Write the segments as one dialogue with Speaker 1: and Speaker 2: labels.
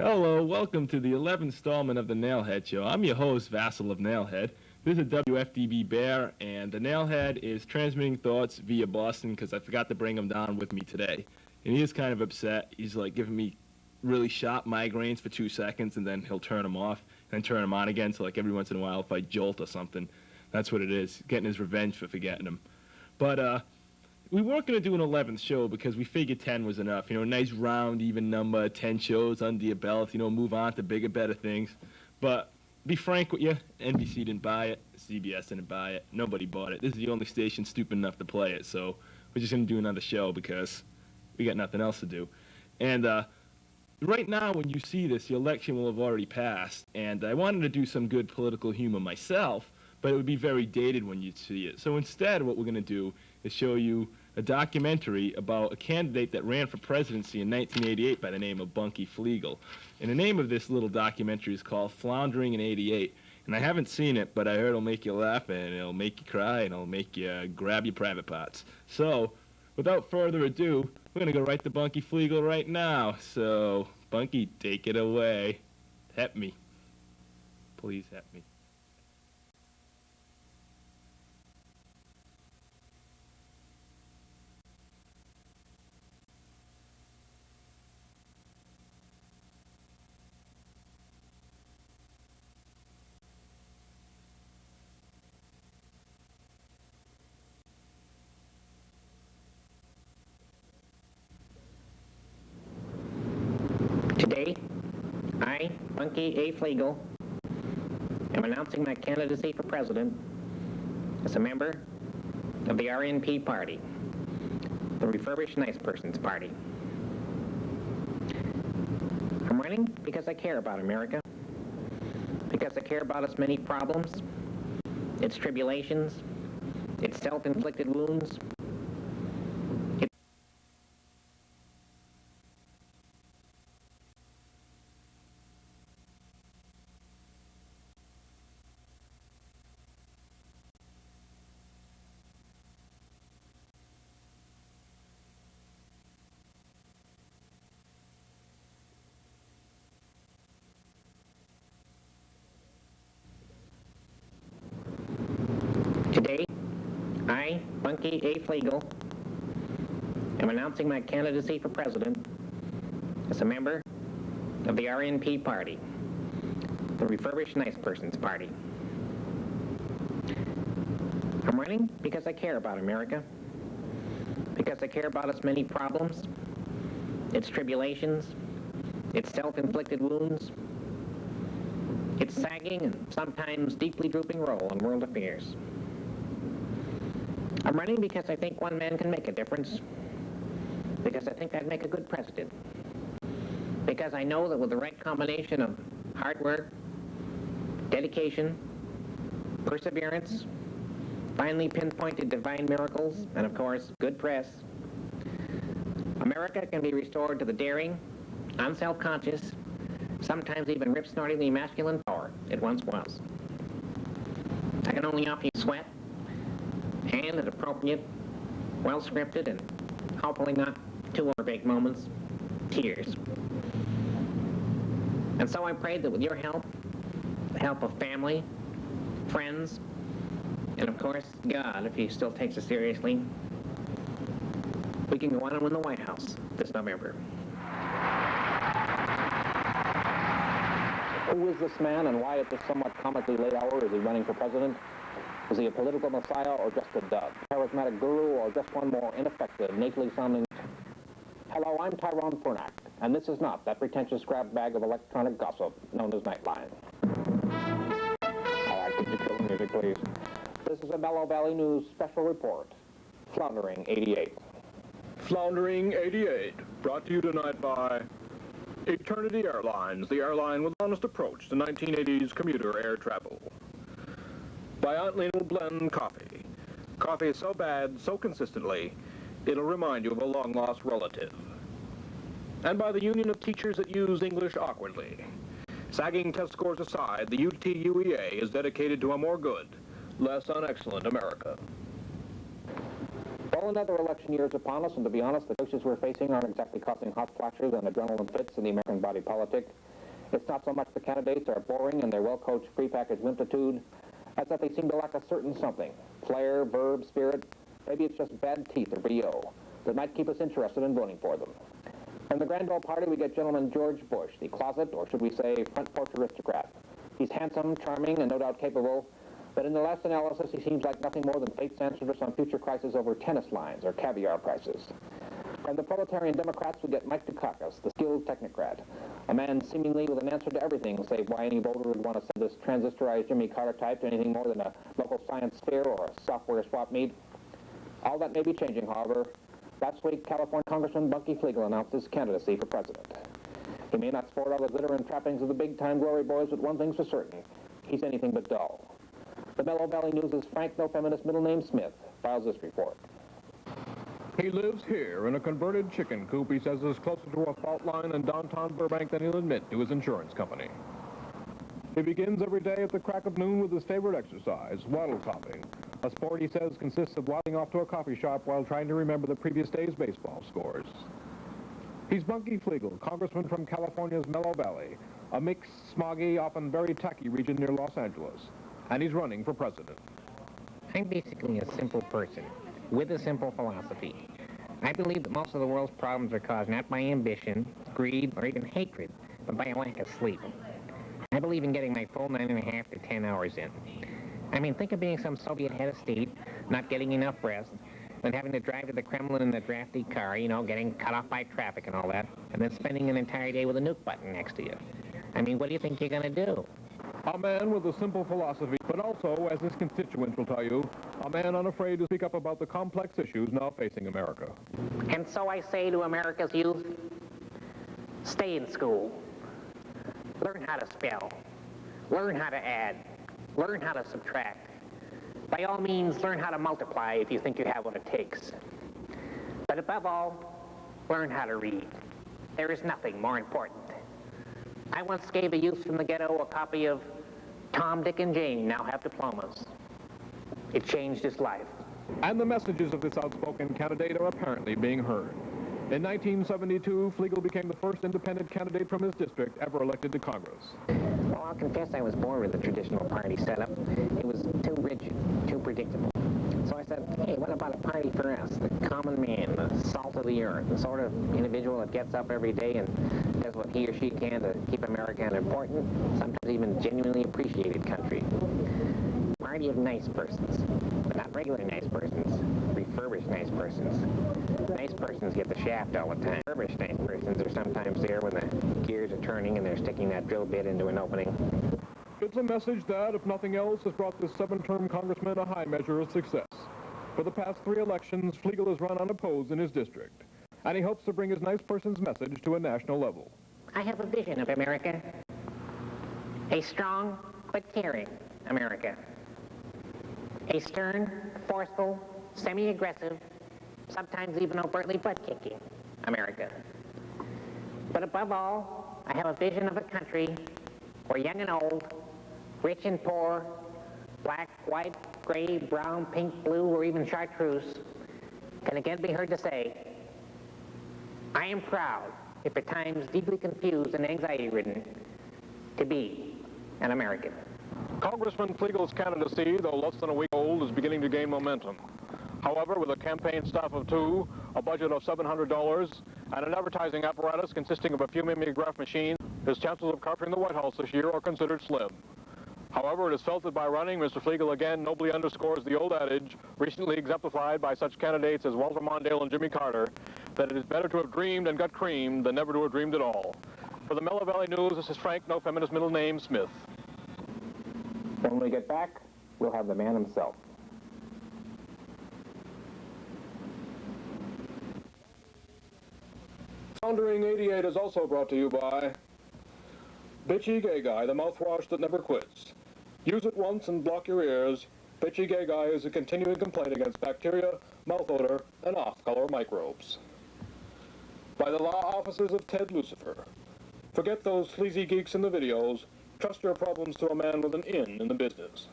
Speaker 1: Hello, welcome to the 11th installment of the Nailhead Show. I'm your host, Vassal of Nailhead. This is WFDB Bear, and the Nailhead is transmitting thoughts via Boston because I forgot to bring him down with me today. And he is kind of upset. He's like giving me really sharp migraines for 2 seconds, and then he'll turn them off, and then turn them on again. So like every once in a while, if I jolt or something, that's what it is. Getting his revenge for forgetting him. But we weren't going to do an 11th show because we figured 10 was enough. You know, nice round, even number, 10 shows under your belt, you know, move on to bigger, better things. But be frank with you, NBC didn't buy it, CBS didn't buy it, nobody bought it. This is the only station stupid enough to play it, so we're just going to do another show because we got nothing else to do. And right now, when you see this, the election will have already passed, and I wanted to do some good political humor myself, but it would be very dated when you see it. So instead, what we're going to do is show you a documentary about a candidate that ran for presidency in 1988 by the name of Bunky Fleagle. And the name of this little documentary is called Floundering in 88. And I haven't seen it, but I heard it'll make you laugh, and it'll make you cry, and it'll make you grab your private parts. So, without further ado, we're going to go right to Bunky Fleagle right now. So, Bunky, take it away. Help me. Please help me.
Speaker 2: Today, I, Bunky A. Fleagle, am announcing my candidacy for president as a member of the RNP Party, the Refurbished Nice Persons Party. I'm running because I care about America, because I care about its many problems, its tribulations, its self-inflicted wounds, Today, I, Bunky A. Fleagle, am announcing my candidacy for president as a member of the RNP Party, the Refurbished Nice Persons Party. I'm running because I care about America, because I care about its many problems, its tribulations, its self-inflicted wounds, its sagging and sometimes deeply drooping role in world affairs. I'm running because I think one man can make a difference, because I think I'd make a good president, because I know that with the right combination of hard work, dedication, perseverance, finely pinpointed divine miracles, and of course, good press, America can be restored to the daring, unself-conscious, sometimes even rip-snortingly masculine power it once was. I can only offer you sweat, and at appropriate, well-scripted, and hopefully not too overbaked moments, tears. And so I pray that with your help, the help of family, friends, and of course, God, if he still takes us seriously, we can go on and win the White House this November.
Speaker 3: Who is this man, and why at this somewhat comically late hour is he running for president? Is he a political messiah or just a dud? Charismatic guru or just one more ineffective, nasally sounding... Hello, I'm Tyrone Furnack, and this is not that pretentious grab bag of electronic gossip known as Nightline. All right, could you kill the music, please? This is a Mellow Valley News special report. Floundering 88.
Speaker 4: Floundering 88, brought to you tonight by Eternity Airlines, the airline with honest approach to 1980s commuter air travel. By Aunt Lena Blend Coffee. Coffee so bad, so consistently, it'll remind you of a long-lost relative. And by the Union of Teachers that Use English Awkwardly. Sagging test scores aside, the UTUEA is dedicated to a more good, less unexcellent America.
Speaker 3: Well, another election year is upon us, and to be honest, the choices we're facing aren't exactly causing hot flashes and adrenaline fits in the American body politic. It's not so much the candidates are boring and their well-coached prepackaged wimpitude, as that they seem to lack a certain something, flair, verb, spirit. Maybe it's just bad teeth or brio that might keep us interested in voting for them. From the Grand Old Party, we get Gentleman George Bush, the closet, or should we say front porch aristocrat. He's handsome, charming, and no doubt capable, but in the last analysis, he seems like nothing more than fate's answer to some future crisis over tennis lines or caviar prices. From the proletarian Democrats, we get Mike Dukakis, the skilled technocrat, a man seemingly with an answer to everything, save why any voter would want to send this transistorized Jimmy Carter type to anything more than a local science fair or a software swap meet. All that may be changing, however. Last week, California Congressman Bunky Fleagle announced his candidacy for president. He may not sport all the glitter and trappings of the big-time glory boys, but one thing's for certain. He's anything but dull. The Mellow Valley News' Frank No Feminist Middle Name Smith files this report.
Speaker 4: He lives here in a converted chicken coop he says is closer to a fault line in downtown Burbank than he'll admit to his insurance company. He begins every day at the crack of noon with his favorite exercise, waddle topping, a sport he says consists of waddling off to a coffee shop while trying to remember the previous day's baseball scores. He's Bunky Fleagle, congressman from California's Mellow Valley, a mixed, smoggy, often very tacky region near Los Angeles, and he's running for president.
Speaker 2: I'm basically a simple person with a simple philosophy. I believe that most of the world's problems are caused not by ambition, greed, or even hatred, but by a lack of sleep. I believe in getting my full 9.5 to 10 hours in. I mean, think of being some Soviet head of state, not getting enough rest, then having to drive to the Kremlin in a drafty car, you know, getting cut off by traffic and all that, and then spending an entire day with a nuke button next to you. I mean, what do you think you're going to do?
Speaker 4: A man with a simple philosophy, but also, as his constituents will tell you, a man unafraid to speak up about the complex issues now facing America.
Speaker 2: And so I say to America's youth, stay in school. Learn how to spell. Learn how to add. Learn how to subtract. By all means, learn how to multiply if you think you have what it takes. But above all, learn how to read. There is nothing more important. I once gave a youth from the ghetto a copy of Tom, Dick, and Jane Now Have Diplomas. It changed his life.
Speaker 4: And the messages of this outspoken candidate are apparently being heard. In 1972, Fleagle became the first independent candidate from his district ever elected to Congress.
Speaker 2: Well, I'll confess I was bored with the traditional party setup. It was too rigid, too predictable. So I said, hey, what about a party for us? The common man, the salt of the earth, the sort of individual that gets up every day and does what he or she can to keep America an important, sometimes even genuinely appreciated country. Party of nice persons, but not regular nice persons, refurbished nice persons. Nice persons get the shaft all the time. Refurbished nice persons are sometimes there when the gears are turning and they're sticking that drill bit into an opening.
Speaker 4: It's a message that, if nothing else, has brought this 7-term congressman a high measure of success. For the past 3 elections, Fleagle has run unopposed in his district, and he hopes to bring his nice person's message to a national level.
Speaker 2: I have a vision of America. A strong but caring America. A stern, forceful, semi-aggressive, sometimes even overtly butt-kicking America. But above all, I have a vision of a country where young and old, rich and poor, black, white, gray, brown, pink, blue, or even chartreuse can again be heard to say, I am proud, if at times deeply confused and anxiety-ridden, to be an American.
Speaker 4: Congressman Fleagle's candidacy, though less than a week old, is beginning to gain momentum. However, with a campaign staff of 2, a budget of $700, and an advertising apparatus consisting of a few mimeograph machines, his chances of capturing the White House this year are considered slim. However, it is felt that by running, Mr. Fleagle again nobly underscores the old adage, recently exemplified by such candidates as Walter Mondale and Jimmy Carter, that it is better to have dreamed and got creamed than never to have dreamed at all. For the Mellow Valley News, this is Frank No Feminist Middle Name Smith.
Speaker 3: When we get back, we'll have the man himself.
Speaker 4: Foundering 88 is also brought to you by Bitchy Gay Guy, the mouthwash that never quits. Use it once and block your ears. Bitchy Gay Guy is a continuing complaint against bacteria, mouth odor, and off-color microbes. By the law offices of Ted Lucifer. Forget those sleazy geeks in the videos. Trust your problems to a man with an in the business.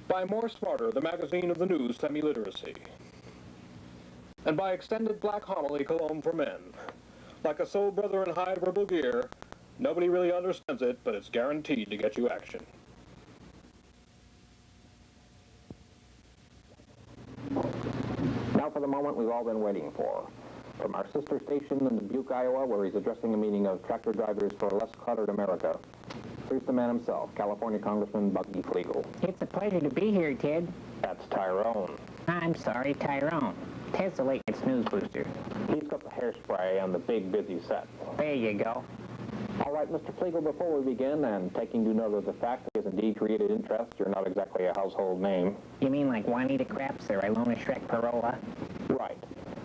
Speaker 4: By More Smarter, the magazine of the news semi-literacy. And by Extended Black Homily Cologne for Men. Like a soul brother in high verbal gear, Nobody really understands it, but it's guaranteed to get you action.
Speaker 3: Now for the moment we've all been waiting for. From our sister station in Dubuque, Iowa, where he's addressing a meeting of tractor drivers for a less cluttered America, here's the man himself, California Congressman Bucky Fleagle.
Speaker 2: It's a pleasure to be here, Ted.
Speaker 3: That's Tyrone.
Speaker 2: I'm sorry, Tyrone. Ted's the late-night snooze booster.
Speaker 3: He's got the hairspray on the big, busy set.
Speaker 2: There you go.
Speaker 3: All right, Mr. Fleagle, before we begin, and taking due note of the fact that he has indeed created interest, you're not exactly a household name.
Speaker 2: You mean like Juanita Craps or Ilona Shrek Parola?
Speaker 3: Right.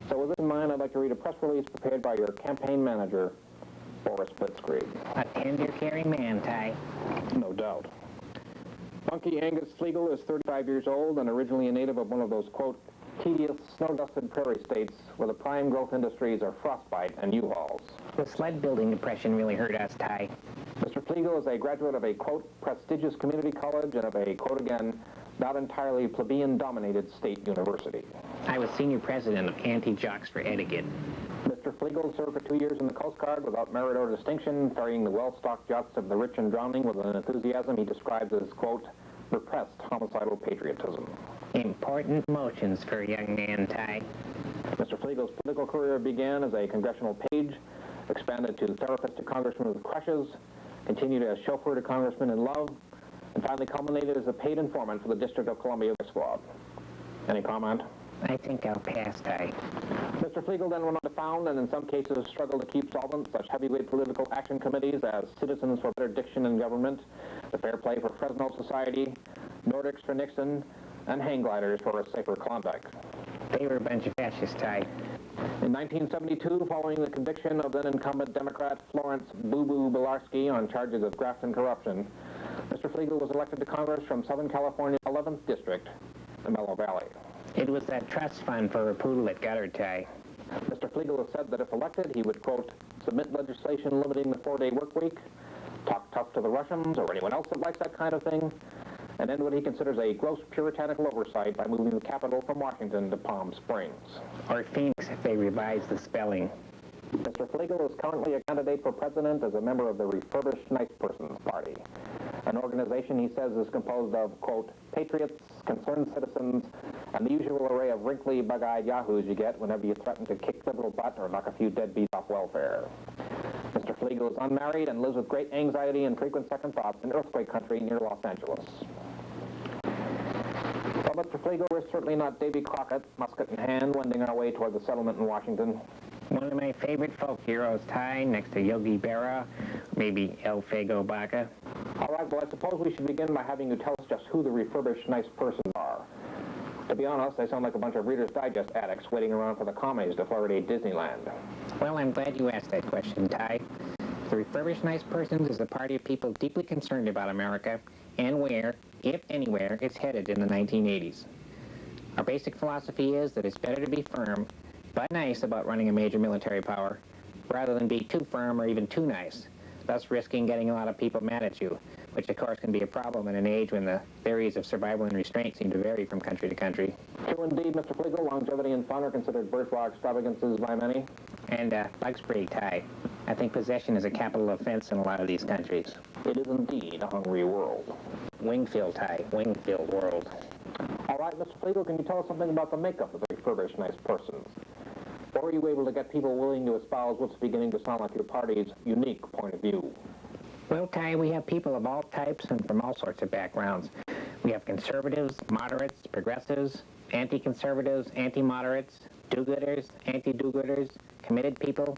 Speaker 3: So with this in mind, I'd like to read a press release prepared by your campaign manager, Boris Blitzkrieg.
Speaker 2: A tender-caring man, Ty.
Speaker 3: No doubt. Monkey Angus Fleagle is 35 years old and originally a native of one of those, quote, tedious, snow-dusted prairie states where the prime growth industries are frostbite and U-Hauls.
Speaker 2: The sled-building depression really hurt us, Ty.
Speaker 3: Mr. Fleagle is a graduate of a, quote, prestigious community college and of a, quote again, not entirely plebeian-dominated state university.
Speaker 2: I was senior president of Anti-Jocks for Etiquette.
Speaker 3: Mr. Fleagle served for 2 years in the Coast Guard without merit or distinction, ferrying the well-stocked yachts of the rich and drowning with an enthusiasm he describes as, quote, repressed homicidal patriotism.
Speaker 2: Important motions for a young man, Ty.
Speaker 3: Mr. Fleagle's political career began as a congressional page, expanded to therapist to congressman with crushes, continued as chauffeur to congressman in love, and finally culminated as a paid informant for the District of Columbia Squad. Any comment?
Speaker 2: I think I'll pass, Ty.
Speaker 3: Mr. Fleagle then went on to found and in some cases struggled to keep solvent such heavyweight political action committees as Citizens for Better Diction in Government, the Fair Play for Fresno Society, Nordics for Nixon, and Hang Gliders for a Safer Klondike.
Speaker 2: They were a bunch of fascists, Ty.
Speaker 3: In 1972, following the conviction of then-incumbent Democrat Florence Boo Boo Bilarski on charges of graft and corruption, Mr. Fleagle was elected to Congress from Southern California's 11th District, the Mellow Valley.
Speaker 2: It was that trust fund for a poodle that got her, Ty.
Speaker 3: Mr. Fleagle has said that if elected, he would, quote, submit legislation limiting the 4-day work week, talk tough to the Russians or anyone else that likes that kind of thing, and end what he considers a gross puritanical oversight by moving the capital from Washington to Palm Springs.
Speaker 2: Or Phoenix if they revise the spelling.
Speaker 3: Mr. Fleagle is currently a candidate for president as a member of the Refurbished Nice Persons Party, an organization he says is composed of, quote, patriots, concerned citizens, and the usual array of wrinkly, bug-eyed yahoos you get whenever you threaten to kick liberal butt or knock a few deadbeats off welfare. Mr. Fleagle is unmarried and lives with great anxiety and frequent second thoughts in earthquake country near Los Angeles. Well, Mr. Fleagle, we're certainly not Davy Crockett, musket in hand, wending our way toward the settlement in Washington.
Speaker 2: One of my favorite folk heroes, Ty, next to Yogi Berra, maybe El Fago Baca.
Speaker 3: All right, well, I suppose we should begin by having you tell us just who the refurbished nice persons are. To be honest, they sound like a bunch of Reader's Digest addicts waiting around for the commies to fluoridate Disneyland.
Speaker 2: Well, I'm glad you asked that question, Ty. The Refurbished Nice Persons is a party of people deeply concerned about America and where, if anywhere, it's headed in the 1980s. Our basic philosophy is that it's better to be firm, but nice about running a major military power, rather than be too firm or even too nice, thus risking getting a lot of people mad at you, which of course can be a problem in an age when the theories of survival and restraint seem to vary from country to country.
Speaker 3: True indeed, Mr. Fleagle. Longevity and fun are considered bourgeois extravagances by many.
Speaker 2: And bug's pretty, Ty. I think possession is a capital offense in a lot of these countries.
Speaker 3: It is indeed a hungry world.
Speaker 2: Wingfield, Ty. Wingfield world.
Speaker 3: All right, Mr. Fleagle, can you tell us something about the makeup of the refurbished nice persons? Or were you able to get people willing to espouse what's beginning to sound like your party's unique point of view?
Speaker 2: Well, Ty, we have people of all types and from all sorts of backgrounds. We have conservatives, moderates, progressives, anti-conservatives, anti-moderates, do-gooders, anti-do-gooders, committed people,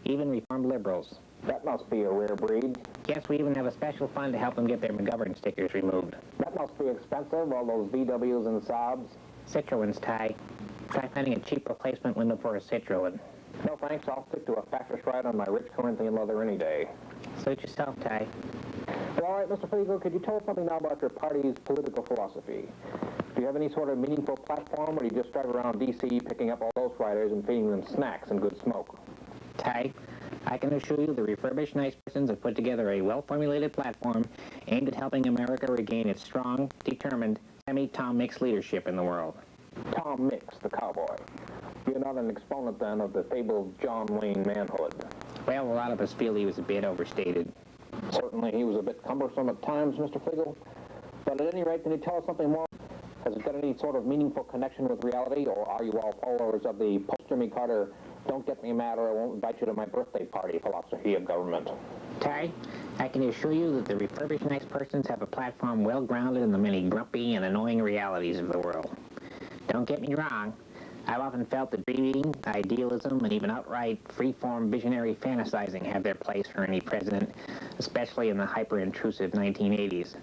Speaker 2: even reformed liberals.
Speaker 3: That must be a rare breed.
Speaker 2: Yes, we even have a special fund to help them get their McGovern stickers removed.
Speaker 3: That must be expensive, all those VWs and Saabs.
Speaker 2: Citroens, Ty. Try finding a cheap replacement window for a Citroen.
Speaker 3: No thanks, I'll stick to a fascist ride on my rich Corinthian leather any day.
Speaker 2: Suit yourself, Ty.
Speaker 3: Well, all right, Mr. Fleagle, could you tell us something now about your party's political philosophy? Do you have any sort of meaningful platform, or do you just drive around D.C. picking up all those riders and feeding them snacks and good smoke?
Speaker 2: Ty, I can assure you the Refurbished Nice Persons have put together a well-formulated platform aimed at helping America regain its strong, determined, semi-Tom Mix leadership in the world.
Speaker 3: Tom Mix, the cowboy. You're not an exponent, then, of the fabled John Wayne manhood.
Speaker 2: Well, a lot of us feel he was a bit overstated.
Speaker 3: Certainly he was a bit cumbersome at times, Mr. Fleagle. But at any rate, can you tell us something more? Has it got any sort of meaningful connection with reality, or are you all followers of the post-Jimmy Carter, don't get me mad or I won't invite you to my birthday party philosophy of government?
Speaker 2: Ty, I can assure you that the refurbished nice persons have a platform well grounded in the many grumpy and annoying realities of the world. Don't get me wrong, I've often felt that dreaming, idealism, and even outright free-form visionary fantasizing have their place for any president, especially in the hyper-intrusive 1980s.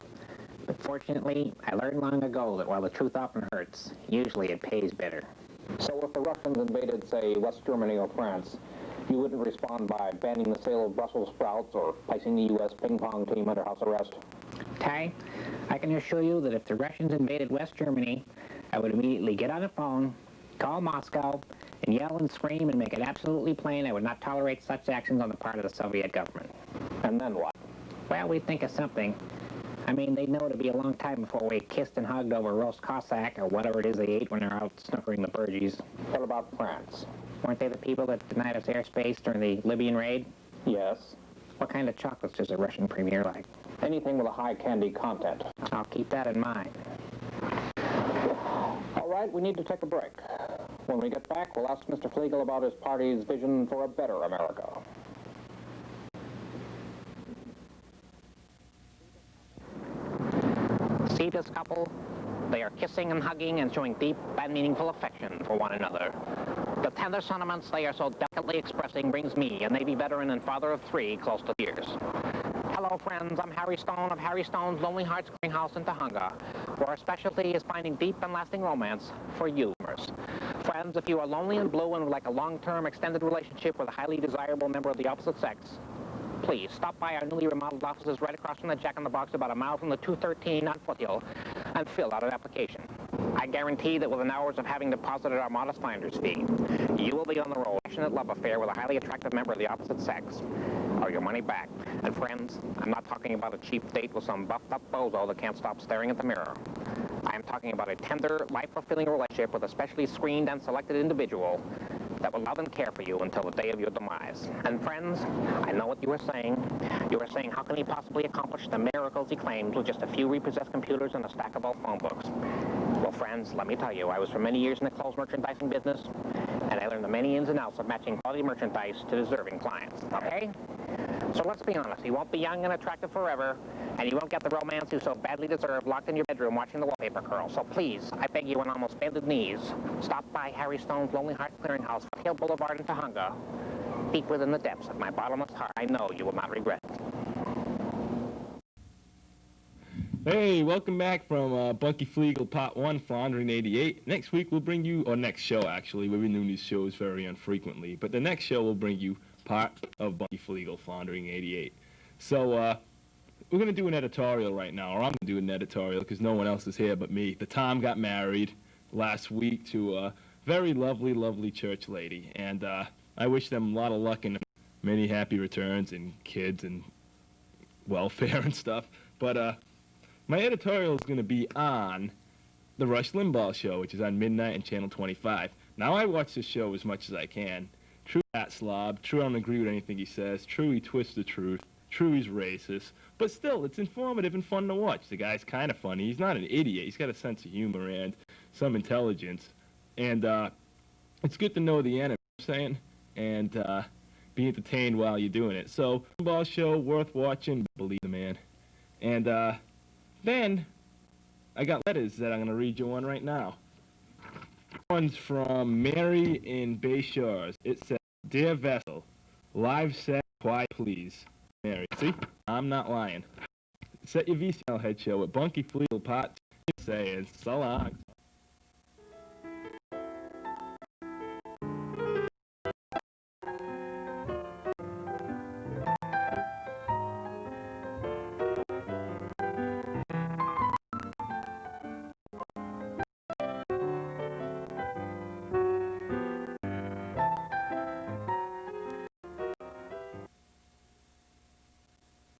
Speaker 2: But fortunately, I learned long ago that while the truth often hurts, usually it pays better.
Speaker 3: So if the Russians invaded, say, West Germany or France, you wouldn't respond by banning the sale of Brussels sprouts or placing the U.S. ping pong team under house arrest?
Speaker 2: Ty, I can assure you that if the Russians invaded West Germany, I would immediately get on the phone, call Moscow, and yell and scream and make it absolutely plain I would not tolerate such actions on the part of the Soviet government.
Speaker 3: And then what?
Speaker 2: Well, we'd think of something. I mean, they'd know it'd be a long time before we kissed and hugged over roast Cossack or whatever it is they ate when they're out snookering the Burgies.
Speaker 3: What about France?
Speaker 2: Weren't they the people that denied us airspace during the Libyan raid?
Speaker 3: Yes.
Speaker 2: What kind of chocolates does a Russian premier like?
Speaker 3: Anything with a high candy content.
Speaker 2: I'll keep that in mind.
Speaker 3: All right, we need to take a break. When we get back, we'll ask Mr. Fleagle about his party's vision for a better America.
Speaker 2: See this couple? They are kissing and hugging and showing deep and meaningful affection for one another. The tender sentiments they are so delicately expressing brings me, a Navy veteran and father of 3, close to tears. Hello, friends. I'm Harry Stone of Harry Stone's Lonely Hearts Greenhouse in Tahunga, where our specialty is finding deep and lasting romance for you. Friends, if you are lonely and blue and would like a long-term extended relationship with a highly desirable member of the opposite sex, please stop by our newly remodeled offices right across from the Jack in the Box about a mile from the 213 on Foothill and fill out an application. I guarantee that within hours of having deposited our modest finder's fee, you will be on the road, a passionate love affair with a highly attractive member of the opposite sex, or your money back. And friends, I'm not talking about a cheap date with some buffed-up bozo that can't stop staring at the mirror. I am talking about a tender, life-fulfilling relationship with a specially screened and selected individual that will love and care for you until the day of your demise. And friends, I know what you are saying. You are saying, how can he possibly accomplish the miracles he claims with just a few repossessed computers and a stack of old phone books? Well, friends, let me tell you, I was for many years in the clothes merchandising business, and I learned the many ins and outs of matching quality merchandise to deserving clients, okay? So let's be honest, he won't be young and attractive forever, and you won't get the romance you so badly deserve locked in your bedroom watching the wallpaper curl. So please, I beg you on almost bended knees, stop by Harry Stone's Lonely Hearts Clearinghouse, Foothill Boulevard in Tahunga. Deep within the depths of my bottomless heart, I know you will not regret it.
Speaker 1: Hey, welcome back from Bunky Fleagle Part 1, Floundering 88. Next week we'll bring you, or next show actually, we're renewing these shows very infrequently, but the next show will bring you part of Bunky Fleagle Floundering 88. So, we're going to do an editorial right now, or I'm going to do an editorial because no one else is here but me. The Tom got married last week to a very lovely, lovely church lady, and I wish them a lot of luck and many happy returns and kids and welfare and stuff. But my editorial is going to be on the Rush Limbaugh Show, which is on midnight and Channel 25. Now, I watch this show as much as I can. True fat slob. True I don't agree with anything he says. True he twists the truth. True he's racist. But still, it's informative and fun to watch. The guy's kind of funny. He's not an idiot. He's got a sense of humor and some intelligence. And it's good to know the enemy, you know what I'm saying? And be entertained while you're doing it. So, Limbaugh Show, worth watching. Believe the man. And then I got letters that I'm going to read you one right now. One's from Mary in Bay Shores. It says, Dear Vessel, live set, quiet please. Mary, see? I'm not lying. Set your VC Nailhead Show at Bunky Fleagle Pot 2, saying so long.